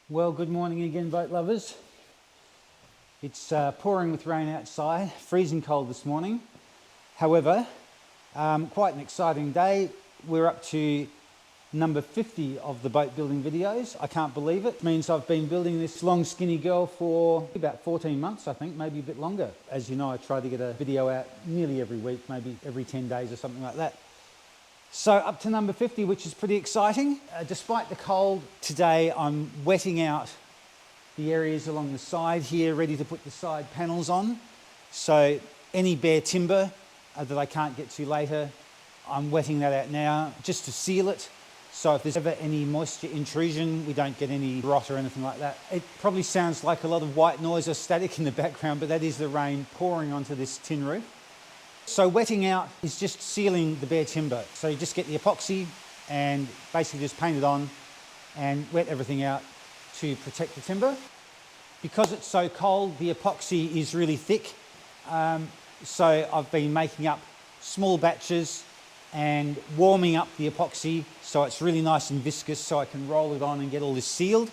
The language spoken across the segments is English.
Well, good morning again, boat lovers. It's pouring with rain outside, freezing cold this morning. However, quite an exciting day. We're up to number 50 of the boat building videos. I can't believe it. It means I've been building this long skinny girl for about 14 months, I think, maybe a bit longer. As you know, I try to get a video out nearly every week, maybe every 10 days or something like that. So up to number 50, which is pretty exciting. Despite the cold, today I'm wetting out the areas along the side here, ready to put the side panels on. So any bare timber that I can't get to later, I'm wetting that out now just to seal it. So if there's ever any moisture intrusion, we don't get any rot or anything like that. It probably sounds like a lot of white noise or static in the background, but that is the rain pouring onto this tin roof. So wetting out is just sealing the bare timber. So you just get the epoxy and basically just paint it on and wet everything out to protect the timber. Because it's so cold, the epoxy is really thick. So I've been making up small batches and warming up the epoxy so it's really nice and viscous so I can roll it on and get all this sealed.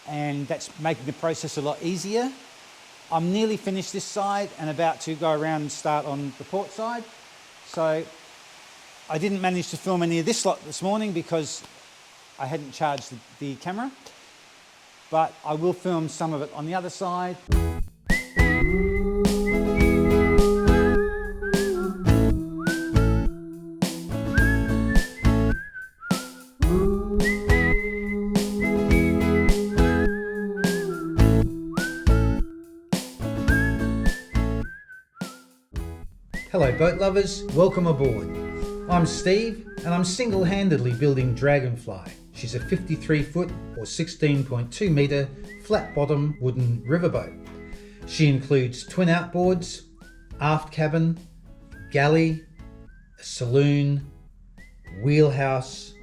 And that's making the process a lot easier. I'm nearly finished this side and about to go around and start on the port side. So I didn't manage to film any of this lot this morning because I hadn't charged the camera, but I will film some of it on the other side. Hello boat lovers, welcome aboard. I'm Steve and I'm single-handedly building Dragonfly. She's a 53 foot or 16.2 metre flat bottom wooden riverboat. She includes twin outboards, aft cabin, galley, a saloon, wheelhouse,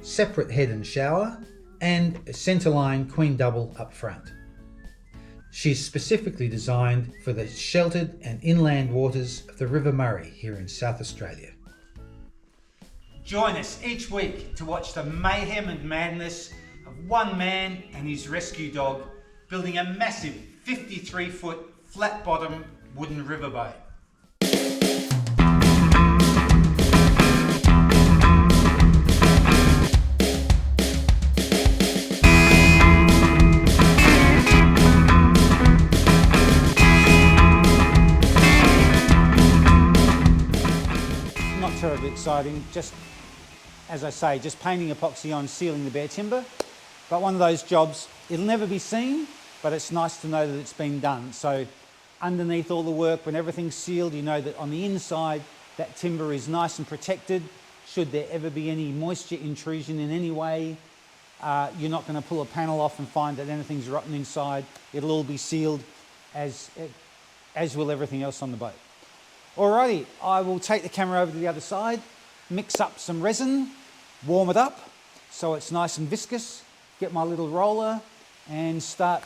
separate head and shower, and a centerline queen double up front. She's specifically designed for the sheltered and inland waters of the River Murray here in South Australia. Join us each week to watch the mayhem and madness of one man and his rescue dog building a massive 53 foot flat bottom wooden riverboat. Terribly exciting, just as I say, just painting epoxy on, sealing the bare timber. But one of those jobs, it'll never be seen, but it's nice to know that it's been done. So underneath all the work, when everything's sealed, you know that on the inside that timber is nice and protected. Should there ever be any moisture intrusion in any way, you're not going to pull a panel off and find that anything's rotten inside. It'll all be sealed, as will everything else on the boat. Alrighty, I will take the camera over to the other side, mix up some resin, warm it up so it's nice and viscous, get my little roller and start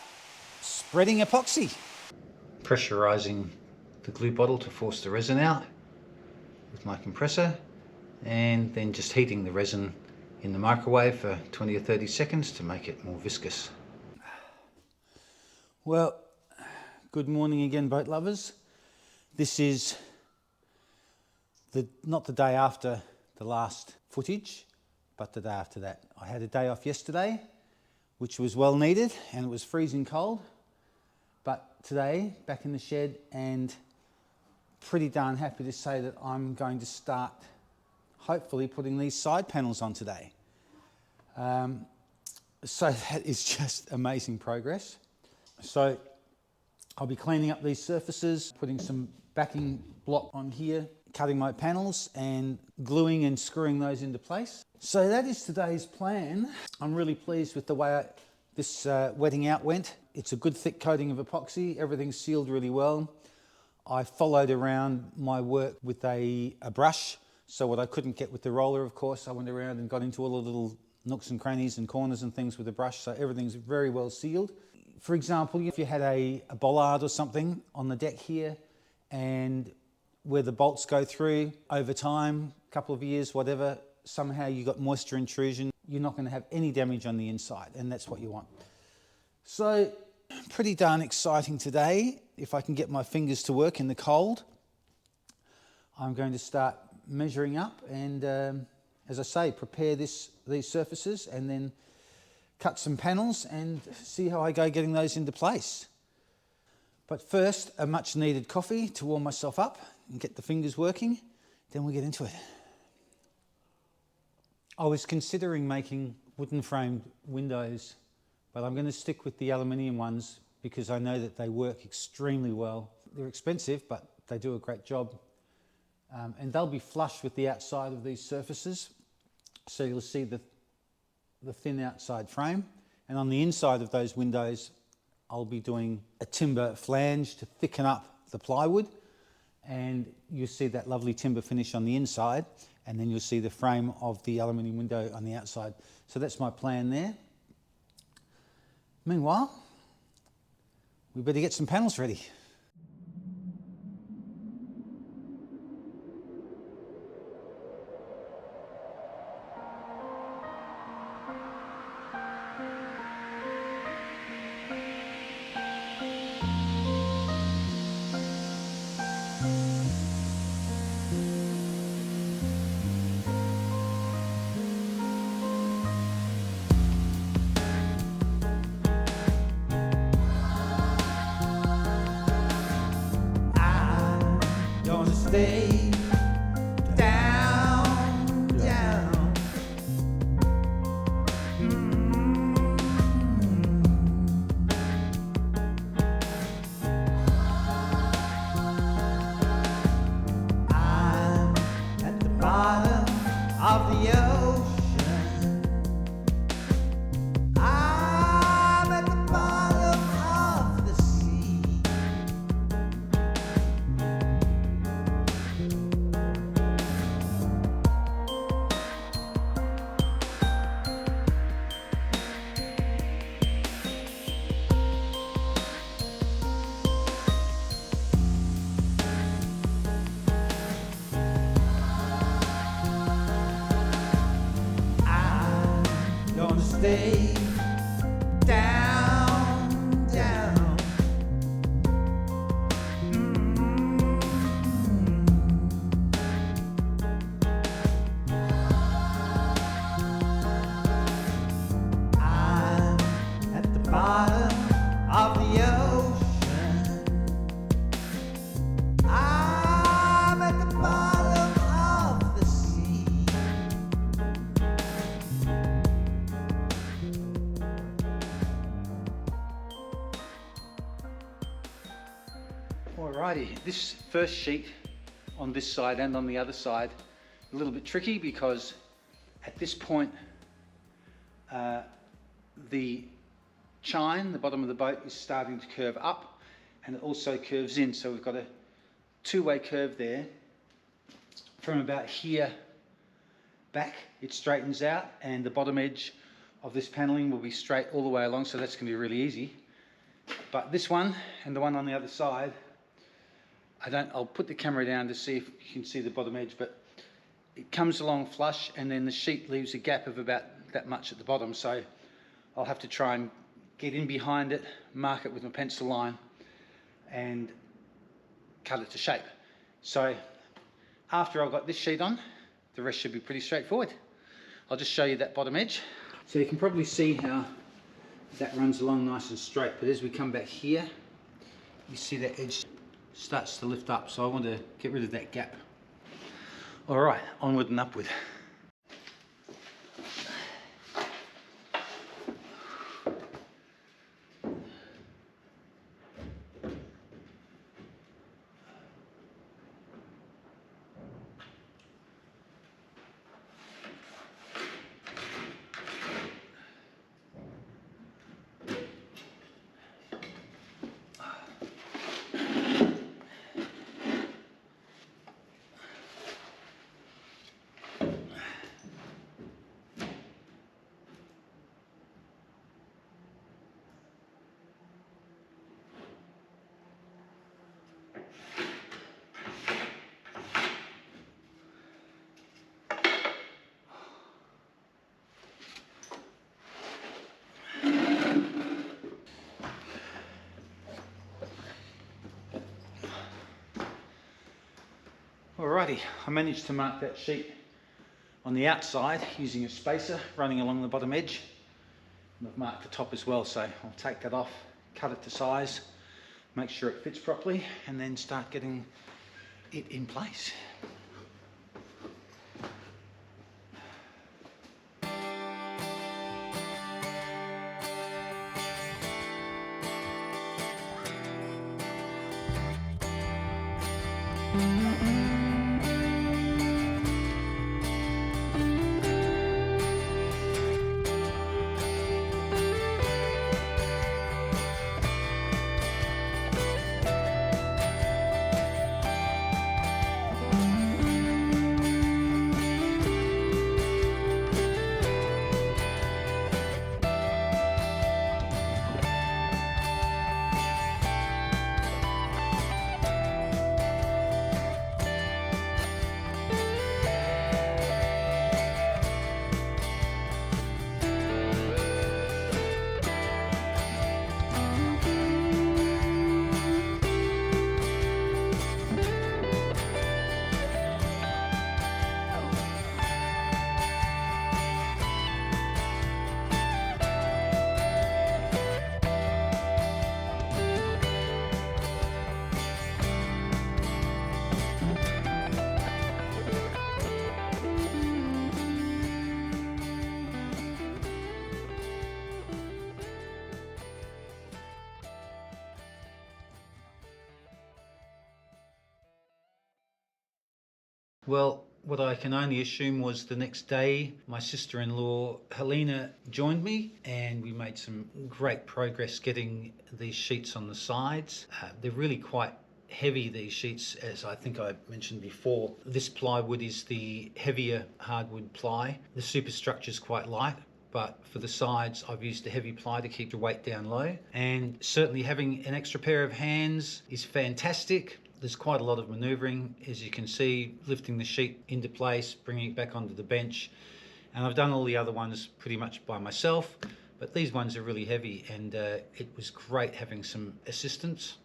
spreading epoxy. Pressurising the glue bottle to force the resin out with my compressor, and then just heating the resin in the microwave for 20 or 30 seconds to make it more viscous. Well, good morning again, boat lovers. This is not the day after the last footage, but the day after that. I had a day off yesterday, which was well needed, and it was freezing cold. But today, back in the shed, and pretty darn happy to say that I'm going to start, hopefully, putting these side panels on today. So that is just amazing progress. So I'll be cleaning up these surfaces, putting some backing block on here, cutting my panels and gluing and screwing those into place. So that is today's plan. I'm really pleased with the way this wetting out went. It's a good thick coating of epoxy. Everything's sealed really well. I followed around my work with a brush. So what I couldn't get with the roller, of course, I went around and got into all the little nooks and crannies and corners and things with the brush. So everything's very well sealed. For example, if you had a bollard or something on the deck here, and where the bolts go through over time, a couple of years, whatever, somehow you got moisture intrusion, you're not going to have any damage on the inside, and that's what you want. So, pretty darn exciting today. If I can get my fingers to work in the cold, I'm going to start measuring up and, as I say, prepare these surfaces and then cut some panels and see how I go getting those into place. But first, a much needed coffee to warm myself up and get the fingers working, then we'll get into it. I was considering making wooden framed windows, but I'm going to stick with the aluminium ones because I know that they work extremely well. They're expensive, but they do a great job. And they'll be flush with the outside of these surfaces. So you'll see the thin outside frame. And on the inside of those windows, I'll be doing a timber flange to thicken up the plywood. And you'll see that lovely timber finish on the inside. And then you'll see the frame of the aluminium window on the outside. So that's my plan there. Meanwhile, we better get some panels ready. Stay down, down. I'm at the bottom of the ocean. I'm at the bottom of the sea. Gonna stay down, down. I'm at the bottom of the ocean. I'm at the bottom of the sea. Alrighty, this first sheet on this side and on the other side, a little bit tricky because at this point the chine, the bottom of the boat, is starting to curve up and it also curves in. So we've got a two-way curve there. From about here back, it straightens out and the bottom edge of this paneling will be straight all the way along, so that's going to be really easy. But this one and the one on the other side, I'll put the camera down to see if you can see the bottom edge, but it comes along flush and then the sheet leaves a gap of about that much at the bottom. So I'll have to try and get in behind it, mark it with my pencil line and cut it to shape. So after I've got this sheet on, the rest should be pretty straightforward. I'll just show you that bottom edge. So you can probably see how that runs along nice and straight, but as we come back here, you see that edge starts to lift up, so I want to get rid of that gap. All right, onward and upward. Alrighty, I managed to mark that sheet on the outside using a spacer running along the bottom edge. And I've marked the top as well, so I'll take that off, cut it to size, make sure it fits properly, and then start getting it in place. Well, what I can only assume was the next day, my sister-in-law Helena joined me and we made some great progress getting these sheets on the sides. They're really quite heavy, these sheets, as I think I mentioned before. This plywood is the heavier hardwood ply. The superstructure is quite light, but for the sides I've used a heavy ply to keep the weight down low. And certainly having an extra pair of hands is fantastic. There's quite a lot of manoeuvring, as you can see, lifting the sheet into place, bringing it back onto the bench. And I've done all the other ones pretty much by myself, but these ones are really heavy, and it was great having some assistance.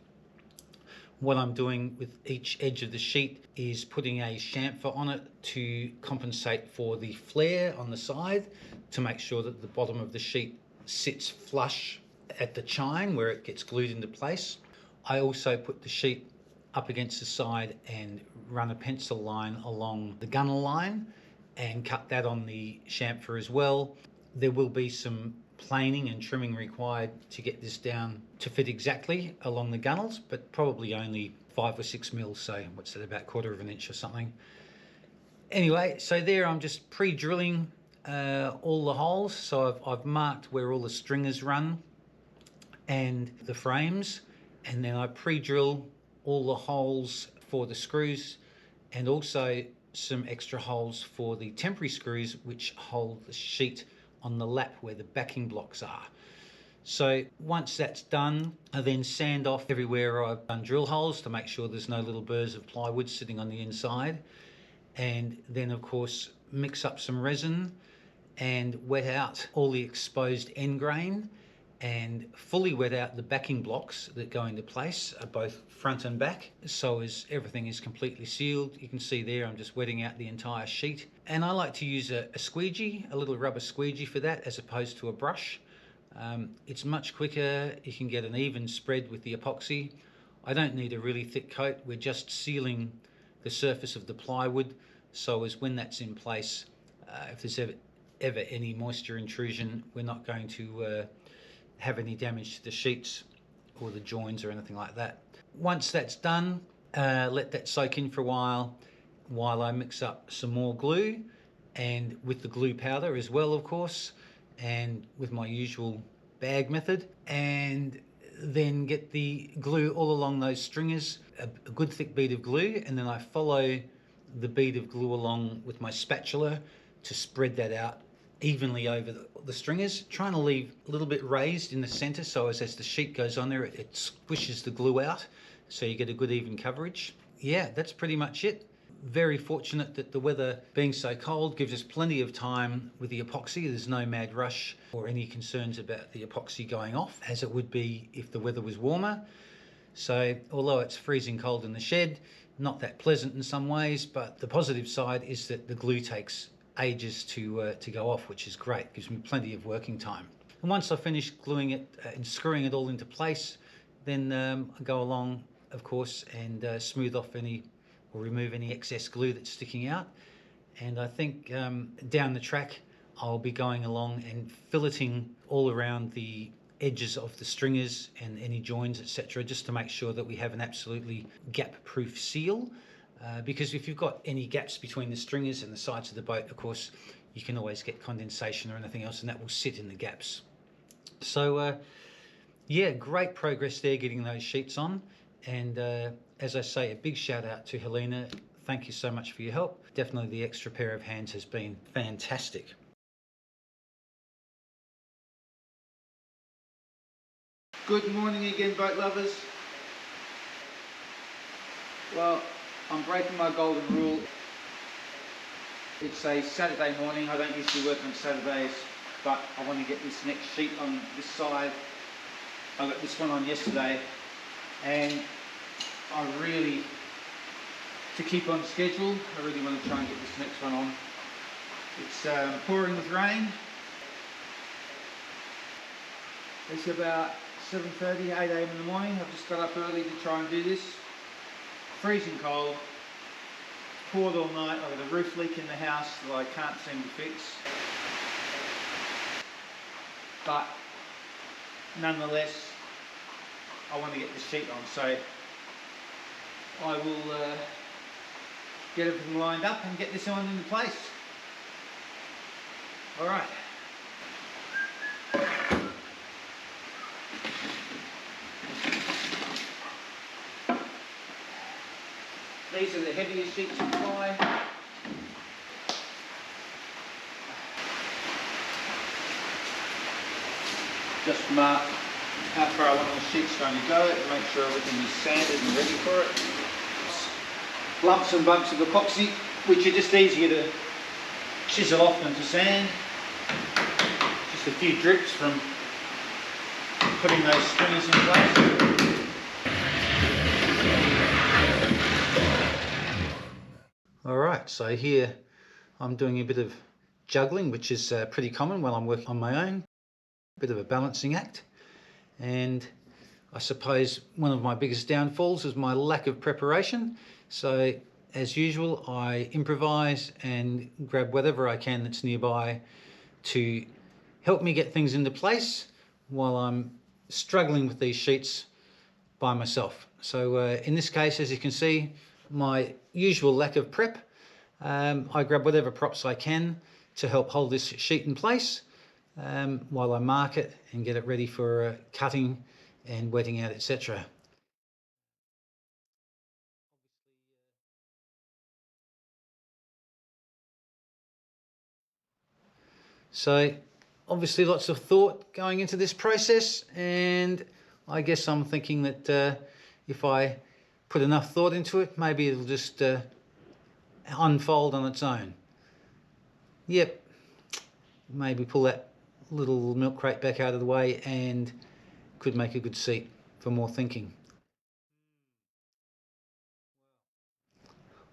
What I'm doing with each edge of the sheet is putting a chamfer on it to compensate for the flare on the side, to make sure that the bottom of the sheet sits flush at the chine where it gets glued into place. I also put the sheet up against the side and run a pencil line along the gunnel line and cut that on the chamfer as well. There will be some planing and trimming required to get this down to fit exactly along the gunnels, but probably only 5 or 6 mils, so what's that, about 1/4 of an inch or something. Anyway, so there I'm just pre-drilling all the holes. So I've marked where all the stringers run and the frames, and then I pre-drill all the holes for the screws, and also some extra holes for the temporary screws which hold the sheet on the lap where the backing blocks are. So once that's done, I then sand off everywhere I've done drill holes to make sure there's no little burrs of plywood sitting on the inside, and then of course mix up some resin and wet out all the exposed end grain and fully wet out the backing blocks that go into place, both front and back, so as everything is completely sealed. You can see there I'm just wetting out the entire sheet, and I like to use a squeegee, a little rubber squeegee for that, as opposed to a brush. It's much quicker, you can get an even spread with the epoxy. I don't need a really thick coat, we're just sealing the surface of the plywood, so as when that's in place, if there's ever any moisture intrusion, we're not going to have any damage to the sheets or the joins or anything like that. Once that's done, let that soak in for a while I mix up some more glue, and with the glue powder as well, of course, and with my usual bag method, and then get the glue all along those stringers, a good thick bead of glue, and then I follow the bead of glue along with my spatula to spread that out evenly over the stringers, trying to leave a little bit raised in the center, so as the sheet goes on there, it squishes the glue out, so you get a good even coverage. Yeah, that's pretty much it. Very fortunate that the weather being so cold gives us plenty of time with the epoxy. There's no mad rush or any concerns about the epoxy going off, as it would be if the weather was warmer. So although it's freezing cold in the shed, not that pleasant in some ways, but the positive side is that the glue takes ages to go off, which is great. Gives me plenty of working time. And once I finish gluing it and screwing it all into place, then I go along, of course, and smooth off any or remove any excess glue that's sticking out. And I think down the track I'll be going along and filleting all around the edges of the stringers and any joins, etc., just to make sure that we have an absolutely gap-proof seal. Because if you've got any gaps between the stringers and the sides of the boat, of course, you can always get condensation or anything else, and that will sit in the gaps. So yeah, great progress there getting those sheets on. And as I say, a big shout out to Helena. Thank you so much for your help. Definitely the extra pair of hands has been fantastic. Good morning again, boat lovers. Well, I'm breaking my golden rule. It's a Saturday morning. I don't usually work on Saturdays, but I want to get this next sheet on this side. I got this one on yesterday, and I really, to keep on schedule, I really want to try and get this next one on. It's pouring with rain. It's about 7:30, 8 a.m. in the morning. I've just got up early to try and do this. Freezing cold. Poured all night. I've got a roof leak in the house that I can't seem to fix. But nonetheless, I want to get the sheet on, so I will get everything lined up and get this on into place. All right. These are the heaviest sheets you buy. Just mark how far I want the sheets going to go to make sure everything is sanded and ready for it. Lumps and bumps of epoxy, which are just easier to chisel off than to sand. Just a few drips from putting those stringers in place. Alright, so here I'm doing a bit of juggling, which is pretty common while I'm working on my own. A bit of a balancing act. And I suppose one of my biggest downfalls is my lack of preparation. So as usual, I improvise and grab whatever I can that's nearby to help me get things into place while I'm struggling with these sheets by myself. So in this case, as you can see, my usual lack of prep, I grab whatever props I can to help hold this sheet in place while I mark it and get it ready for cutting and wetting out, etc. So obviously lots of thought going into this process, and I guess I'm thinking that if I put enough thought into it, maybe it'll just unfold on its own. Yep, maybe pull that little milk crate back out of the way and could make a good seat for more thinking.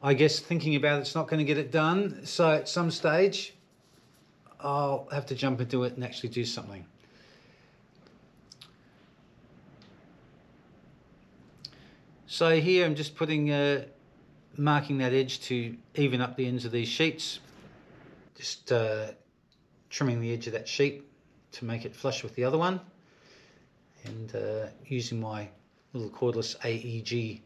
I guess thinking about it's not going to get it done, so at some stage I'll have to jump into it and actually do something. So here I'm just putting marking that edge to even up the ends of these sheets, just trimming the edge of that sheet to make it flush with the other one, and using my little cordless AEG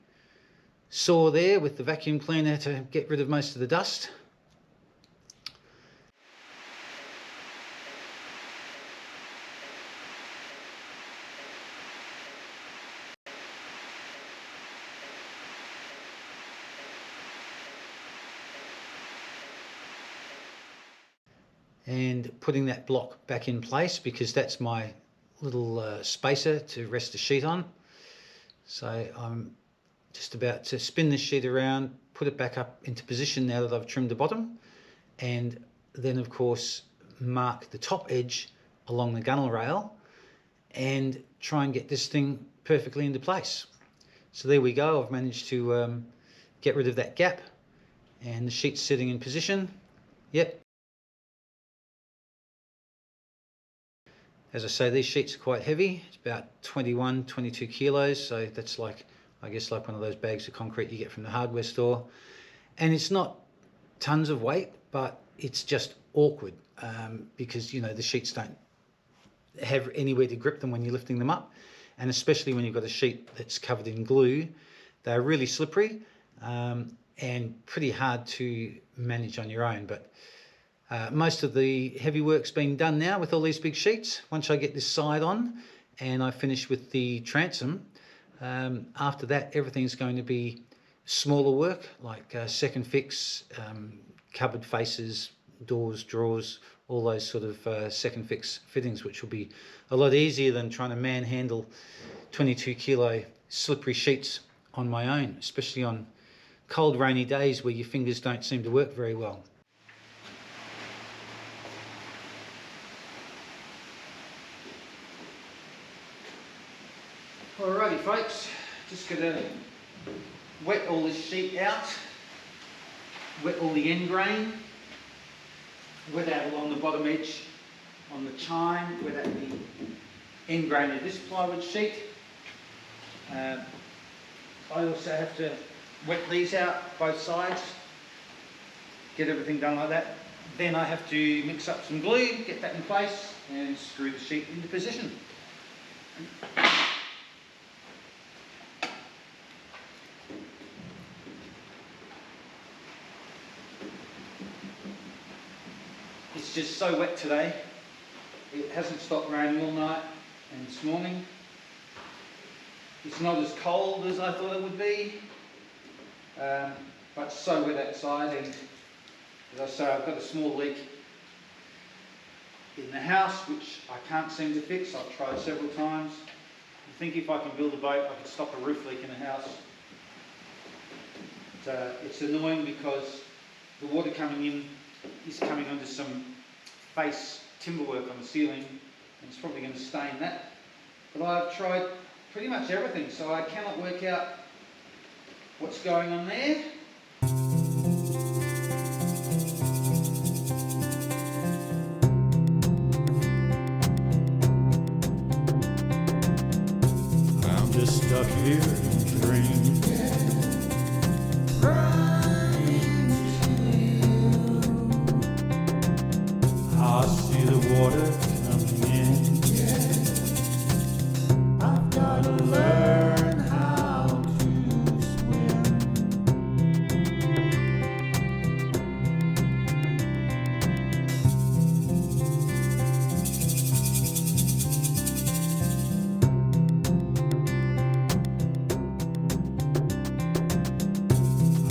saw there with the vacuum cleaner to get rid of most of the dust. And putting that block back in place, because that's my little spacer to rest the sheet on. So I'm just about to spin this sheet around, put it back up into position now that I've trimmed the bottom, and then of course mark the top edge along the gunnel rail and try and get this thing perfectly into place. So there we go, I've managed to get rid of that gap, and the sheet's sitting in position. Yep. As I say, these sheets are quite heavy. It's about 21, 22 kilos. So that's like, I guess, like one of those bags of concrete you get from the hardware store. And it's not tons of weight, but it's just awkward because, you know, the sheets don't have anywhere to grip them when you're lifting them up. And especially when you've got a sheet that's covered in glue, they're really slippery and pretty hard to manage on your own. But most of the heavy work's been done now with all these big sheets. Once I get this side on and I finish with the transom, after that everything's going to be smaller work, like second fix, cupboard faces, doors, drawers, all those sort of second fix fittings, which will be a lot easier than trying to manhandle 22 kilo slippery sheets on my own, especially on cold rainy days where your fingers don't seem to work very well. Alrighty folks, just gonna wet all this sheet out, wet all the end grain, wet out along the bottom edge on the chine, wet out the end grain of this plywood sheet. I also have to wet these out, both sides, get everything done like that. Then I have to mix up some glue, get that in place and screw the sheet into position. It's just so wet today. It hasn't stopped raining all night and this morning. It's not as cold as I thought it would be, but so wet outside, and as I say, I've got a small leak in the house which I can't seem to fix. I've tried several times. I think if I can build a boat I could stop a roof leak in a house. It's annoying because the water coming in is coming onto some face timberwork on the ceiling, and it's probably going to stain that. But I've tried pretty much everything, so I cannot work out what's going on there. I'm just stuck here in a dream. I see the water coming in. I've got to learn how to swim.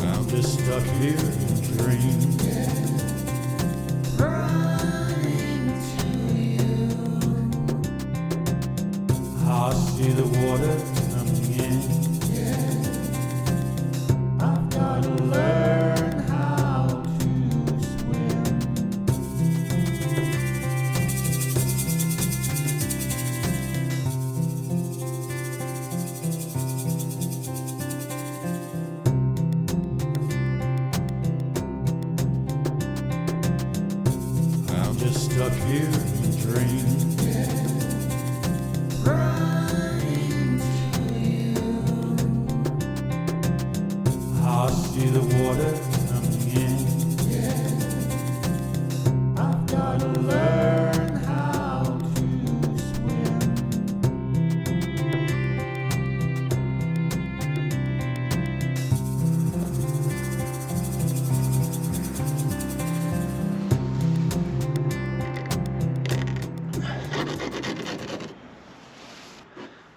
I'm just stuck here in a dream. I see the water coming in. I've got to learn how to swim. I'm just stuck here in a dream. I see the water coming in. I've got to learn how to swim.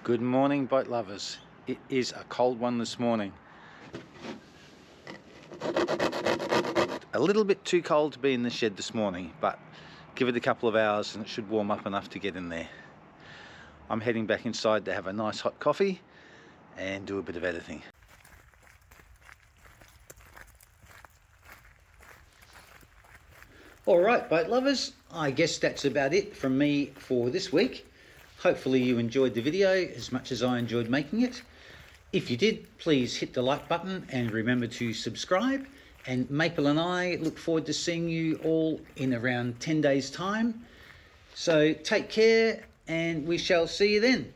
Good morning, boat lovers. It is a cold one this morning. A little bit too cold to be in the shed this morning, but give it a couple of hours and it should warm up enough to get in there. I'm heading back inside to have a nice hot coffee and do a bit of editing. Alright, boat lovers, I guess that's about it from me for this week. Hopefully you enjoyed the video as much as I enjoyed making it. If you did, please hit the like button and remember to subscribe. And Maple and I look forward to seeing you all in around 10 days' time. So take care, and we shall see you then.